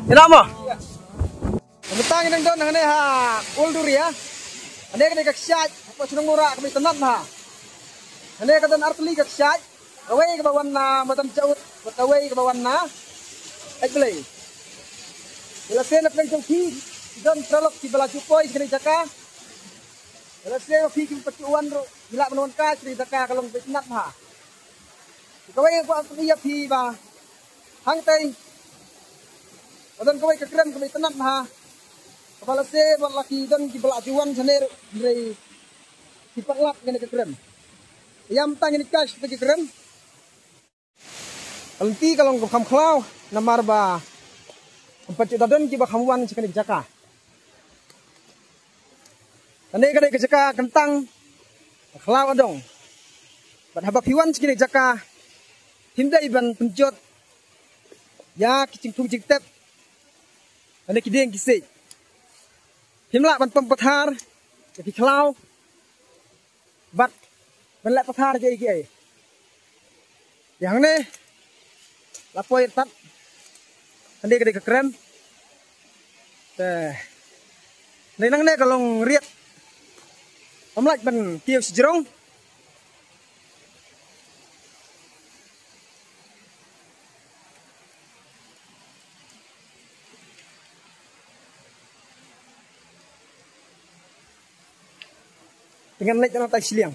Enak mo? Bentang nang don nang ha uldur ya. Ane ka kaksat, apa sunung mura kami tenat ha. Ane ka dan artli kaksat. Away ka bawan na matan jaut, away ka bawan na. Eglay. Ila sena plang jongki, don tralok di bala jupoy kini jaka. Ila sena fiking patuan ro, gila menon ka kini jaka kalong tenat ha. Kaway ko artli ya phi ba. Hang tay. Adan kaway ka krem kami tenat ha. Kepala se laki dan di belak juan saner dari di paklak gini ke krem. Yam tang ini kas pergi krem. Alenti kalau ngam klau namar ba empat juta dan kiba kamuan sekali jaka. Tane kadai ke jaka kentang klau adong. Bad habak hiwan sekali jaka. Hindai ban penjot. Ya kicing tung jing tep. Tane kideng kisik. Himla ban pempathar jadi klau bat ban lek pathar je iki yang ne lapoi tat ande gede keren teh nang ne kalong riet omlak ban kieu sejrong dengan naik jalan tai siliang.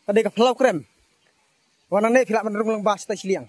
Ada ke pulau krem. Warna ne filak menurung lembas tai siliang.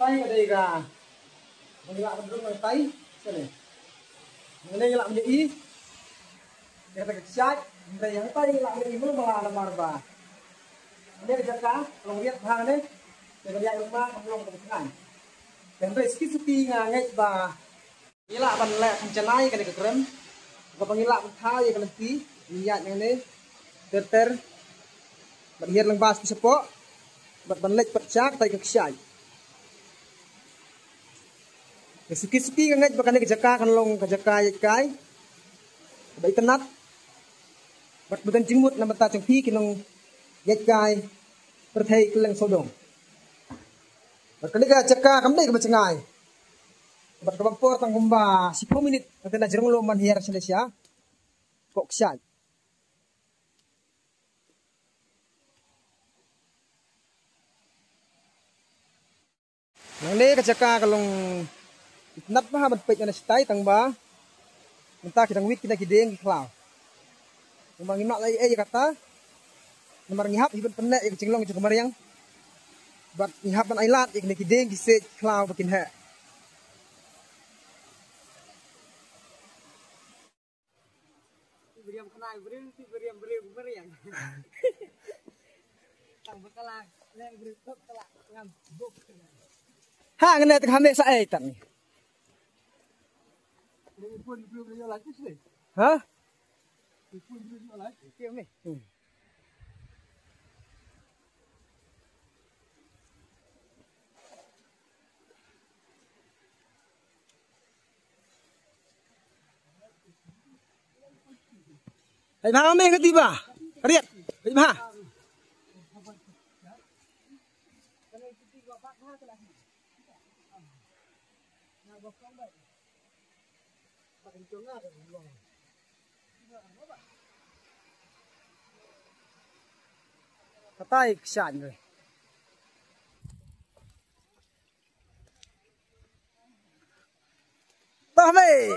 Tai ở đây gà mình lại mình bằng tay cái này mình đây lại mình ý để ta cắt đây yang tay lại mình belum malah marba đây là cá lòng biết hàng đấy để mình dạy lông ma lòng của mình dan đây ski ngay và ini lah ban lek pencenai kan ke krem apa pangila thai kan ti niat yang ini ter ban hier lang bas sepo ban lek percak tai ke ksai suki ngai bakane ke jaka kan long ke jaka kai bai tenat bat bukan jingmut na mata chung phi kinong yet kai perthai keleng sodong bat kali ke jaka kam dei ke bacengai bat ke bangpor tang gumba 10 minit katena jerong lo man hiar Malaysia kok ksai nang ne ke jaka kalong nat ba ban pej na stai tang ba minta kita wit kita kideng klau umang imak lai kata nomor ngihap hiban penek yang cinglong itu kemarin yang bat ngihap ban ailat yang kideng kise klau bakin ha beriam kenal beriam tang bakala le beri top kala ngam buk ha ngene tang hame sa ai tang hả? Hãy vào mấy cái gì bà? Riết, hãy vào. tay sạn rồi. Tao mày